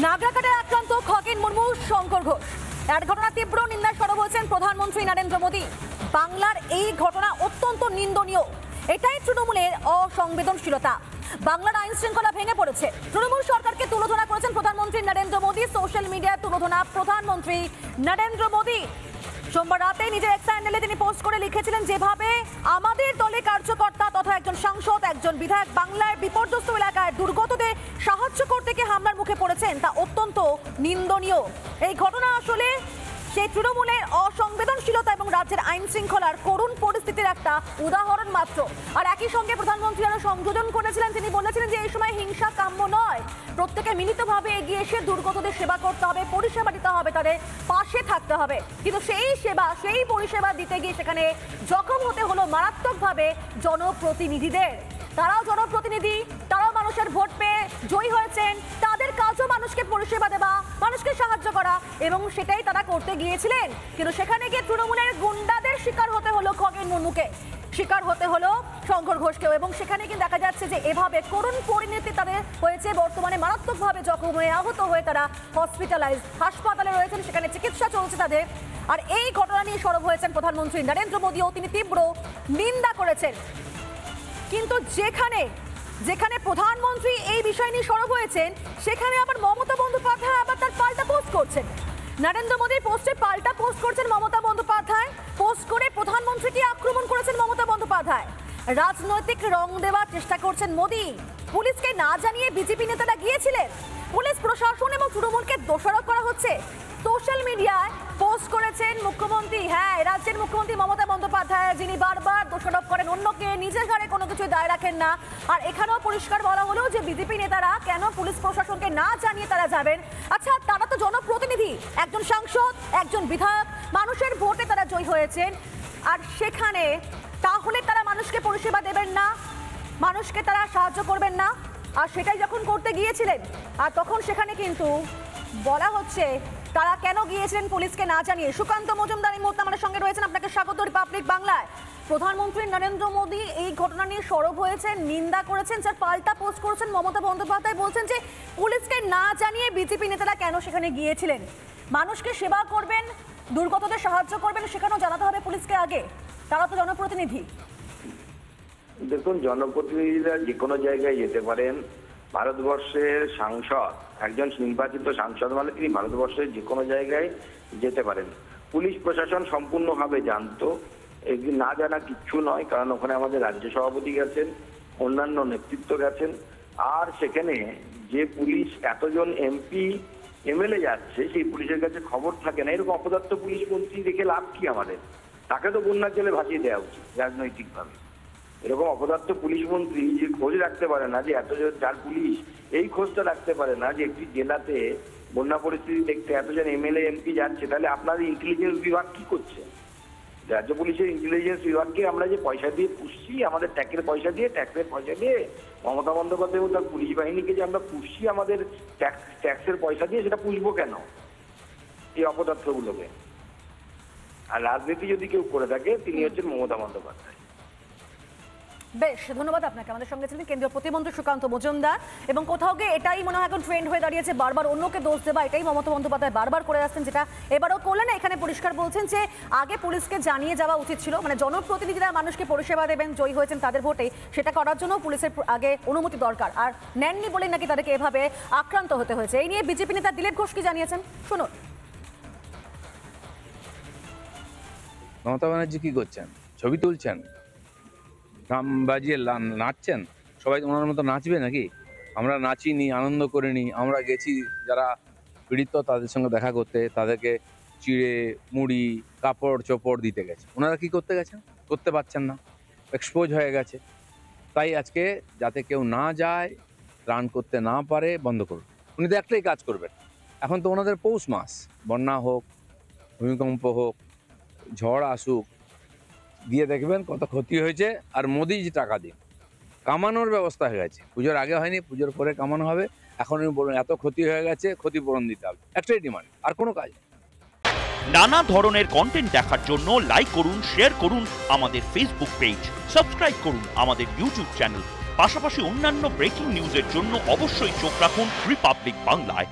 নাগরাকাটায় আক্রান্ত খগেন মুর্মু, শঙ্কর ঘোষ। এক ঘটনা তীব্র নিন্দায় সরব হয়েছেন প্রধানমন্ত্রী নরেন্দ্র মোদী। বাংলার এই ঘটনা অত্যন্ত নিন্দনীয়। এটাই তৃণমূলের অসংবেদনশীলতা। বাংলার আইন শৃঙ্খলা ভেঙে পড়েছে। তৃণমূল সরকারকে তুলোধনা করেছেন প্রধানমন্ত্রী নরেন্দ্র মোদী। সোশ্যাল মিডিয়ায় তুলোধনা প্রধানমন্ত্রী নরেন্দ্র মোদী। সোমবার রাতে নিজের এক্স হ্যান্ডেলে তিনি পোস্ট করে লিখেছিলেন, যেভাবে আমাদের দলের কার্যকর্তা তথা একজন সাংসদ, একজন বিধায়ক বাংলার বিপর্যস্ত এলাকায় দুর্গতদের সাহায্য করতে গিয়ে হামলার মুখে পড়েছেন, তা অত্যন্ত নিন্দনীয়। এই ঘটনা আসলে সেই তৃণমূলের অসংবেদনশীলতা এবং রাজ্যের আইন শৃঙ্খলার করুণ পরিস্থিতির একটা উদাহরণ মাত্র। আর একই সঙ্গে প্রধানমন্ত্রী আরো সংযোজন করেছিলেন। তিনি বলেছিলেন যে এই সময় হিংসা কাম্য নয়, প্রত্যেকে মিলিতভাবে এগিয়ে এসে দুর্গতদের সেবা করতে হবে, পরিষেবা দিতে হবে, তাদের পাশে থাকতে হবে। কিন্তু সেই সেবা, সেই পরিষেবা দিতে গিয়ে সেখানে জখম হতে হলো মারাত্মকভাবে জনপ্রতিনিধিদের। তারাও জনপ্রতিনিধি, তারাও মানুষের ভোট পেয়ে জয়ী হয়েছেন। তাদের কাজও মানুষকে পরিষেবা দেওয়া, মানুষকে সাহায্য করা, এবং সেটাই তারা করতে গিয়েছিলেন। কিন্তু সেখানে গিয়ে তৃণমূলের গুন্ডাদের শিকার হতে হলো খগেন মুর্মুকে, শিকার হতে হলো শঙ্কর ঘোষকেও। এবং সেখানে কিন্তু দেখা যাচ্ছে যে এভাবে করুণ পরিণতি তাদের হয়েছে। বর্তমানে মারাত্মকভাবে জখম হয়ে, আহত হয়ে তারা হসপিটালাইজ, হাসপাতালে রয়েছেন, সেখানে চিকিৎসা চলছে তাদের। আর এই ঘটনা নিয়ে সরব হয়েছেন প্রধানমন্ত্রী নরেন্দ্র মোদীও। তিনি তীব্র নিন্দা করেছেন। কিন্তু যেখানে প্রধানমন্ত্রী এই বিষয় নিয়ে সরব হয়েছেন, সেখানে আবার মমতা বন্দ্যোপাধ্যায় আবার তার পাল্টা পোস্ট করছেন। নরেন্দ্র মোদীর পোস্টে পাল্টা পোস্ট করছেন মমতা বন্দ্যোপাধ্যায়। পোস্ট করে প্রধানমন্ত্রীকে আক্রমণ করেছেন মমতা বন্দ্যোপাধ্যায়। রাজনৈতিক রং দেওয়ার চেষ্টা করছেন মোদী। পুলিশকে না জানিয়ে বিজেপি নেতারা গিয়েছিলেন। পুলিশ প্রশাসন এবং তৃণমূলকে দোষারোপ করা হচ্ছে। সোশ্যাল মিডিয়ায় পোস্ট করেছেন মুখ্যমন্ত্রী, হ্যাঁ, রাজ্যের মুখ্যমন্ত্রী মমতা বন্দ্যোপাধ্যায়, যিনি বারবার দোষারোপ করেন অন্যকে, নিজের ঘাড়ে কোনো কিছু দায় রাখেন না। আর এখানেও পরিষ্কার বলা হলো যে বিজেপি নেতারা কেন পুলিশ প্রশাসনকে না জানিয়ে তারা যাবেন। আচ্ছা, তারা তো জনপ্রতিনিধি, একজন সাংসদ, একজন বিধায়ক, মানুষের ভোটে তারা জয়ী হয়েছেন। আর সেখানে তাহলে তারা মানুষকে পরিষেবা দেবেন না, মানুষকে তারা সাহায্য করবেন না। আর সেটাই যখন করতে গিয়েছিলেন, আর তখন সেখানে কিন্তু বলা হচ্ছে তারা কেন গিয়েছিলেন পুলিশকে না জানিয়ে। সুকান্ত মজুমদার এই মুহূর্তে আমাদের সঙ্গে রয়েছেন। আপনাকে স্বাগত রিপাবলিক বাংলায়। প্রধানমন্ত্রী নরেন্দ্র মোদী এই ঘটনা নিয়ে সরব হয়েছেন, নিন্দা করেছেন, যার পাল্টা পোস্ট করেছেন মমতা বন্দ্যোপাধ্যায়। বলছেন যে পুলিশকে না জানিয়ে বিজেপি নেতারা কেন সেখানে গিয়েছিলেন। মানুষকে সেবা করবেন, দুর্গতদের সাহায্য করবেন, সেখানেও জানাতে হবে পুলিশকে আগে। তারা তো জনপ্রতিনিধি। দেখুন, জনপ্রতিনিধিরা যে কোনো জায়গায় যেতে পারেন। ভারতবর্ষের সাংসদ, একজন নির্বাচিত সাংসদ মানে তিনি ভারতবর্ষের যে কোনো জায়গায় যেতে পারেন। পুলিশ প্রশাসন সম্পূর্ণভাবে জানতো, এগুলি না জানা কিচ্ছু নয়, কারণ ওখানে আমাদের রাজ্য সভাপতি গেছেন, অন্যান্য নেতৃত্ব গেছেন। আর সেখানে যে পুলিশ এতজন এমপি এমএলএ যাচ্ছে, সেই পুলিশের কাছে খবর থাকে না। এরকম অপদার্থ পুলিশ মন্ত্রী দেখে লাভ কি আমাদের? তাকে তো বন্যার জলে ভাসিয়ে দেওয়া উচিত রাজনৈতিকভাবে। এরকম অপদার্থ পুলিশ মন্ত্রী যে খোঁজ রাখতে পারে না, যে এতজন, যার পুলিশ এই খোঁজটা রাখতে পারে না যে একটি জেলাতে বন্যা পরিস্থিতি দেখতে এতজন এমএলএ এমপি যাচ্ছে, তাহলে আপনাদের ইন্টেলিজেন্স বিভাগ কি করছে? রাজ্য পুলিশের ইন্টেলিজেন্স বিভাগকে আমরা যে পয়সা দিয়ে পুষছি, আমাদের ট্যাক্সের পয়সা দিয়ে মমতা বন্দ্যোপাধ্যায় এবং তার পুলিশ বাহিনীকে যে আমরা পুষছি আমাদের ট্যাক্সের পয়সা দিয়ে, সেটা পুষবো কেন এই অপদার্থগুলোকে? আর রাজনীতি যদি কেউ করে থাকে, তিনি হচ্ছেন মমতা বন্দ্যোপাধ্যায়। বেশ, ধন্যবাদ আপনাকে। আমাদের সঙ্গে ছিলেন কেন্দ্রীয় প্রতিমন্ত্রী সুকান্ত মজুমদার। এবং কোথাও গিয়ে এটাই মনে হয় এখন ট্রেন্ড হয়ে দাঁড়িয়েছে, বারবার অন্যকে দোষ দেবা, এটাই মমতা বন্দ্যোপাধ্যায় বারবার করে আসছেন, যেটা এবারও করলেন। এখানে পরিষ্কার বলছেন যে আগে পুলিশকে জানিয়ে যাওয়া উচিত ছিল, মানে জনপ্রতিনিধিরা মানুষকে পরিষেবা দেবেন, জয়ী হয়েছেন তাদের ভোটে, সেটা করার জন্য পুলিশের আগে অনুমতি দরকার। আর নেননি বলেই নাকি তাদেরকে এভাবে আক্রান্ত হতে হয়েছে। এই নিয়ে বিজেপি নেতা দিলীপ ঘোষ কি জানিয়েছেন, শুনুন। মমতা ব্যানার্জি কি করছেন? ছবি তুলছেন, গান বাজিয়ে নাচছেন। সবাই ওনার মতো নাচবে নাকি? আমরা নাচিনি, আনন্দ করিনি। আমরা গেছি যারা পীড়িত তাদের সঙ্গে দেখা করতে, তাদেরকে চিড়ে মুড়ি কাপড় চোপড় দিতে গেছে। ওনারা কি করতে গেছেন? করতে পারছেন না, এক্সপোজ হয়ে গেছে। তাই আজকে যাতে কেউ না যায়, ত্রাণ করতে না পারে, বন্ধ করুন। উনি তো একটাই কাজ করবেন। এখন তো ওনাদের পৌষ মাস, বন্যা হোক, ভূমিকম্প হোক, ঝড় আসুক, দিয়ে দেখবেন কত ক্ষতি হয়েছে। আর মোদি যে টাকা দিন, কামানোর ব্যবস্থা হয়ে গেছে। পুজোর আগে হয়নি, পুজোর পরে কামানো হবে। এখন বলুন এত ক্ষতি হয়ে গেছে, ক্ষতিপূরণ দিতে হবে, একটাই ডিমান্ড, আর কোনো কাজ নেই। নানা ধরনের কন্টেন্ট দেখার জন্য লাইক করুন, শেয়ার করুন আমাদের ফেসবুক পেজ, সাবস্ক্রাইব করুন আমাদের ইউটিউব চ্যানেল। পাশাপাশি অন্যান্য ব্রেকিং নিউজের জন্য অবশ্যই চোখ রাখুন রিপাবলিক বাংলায়।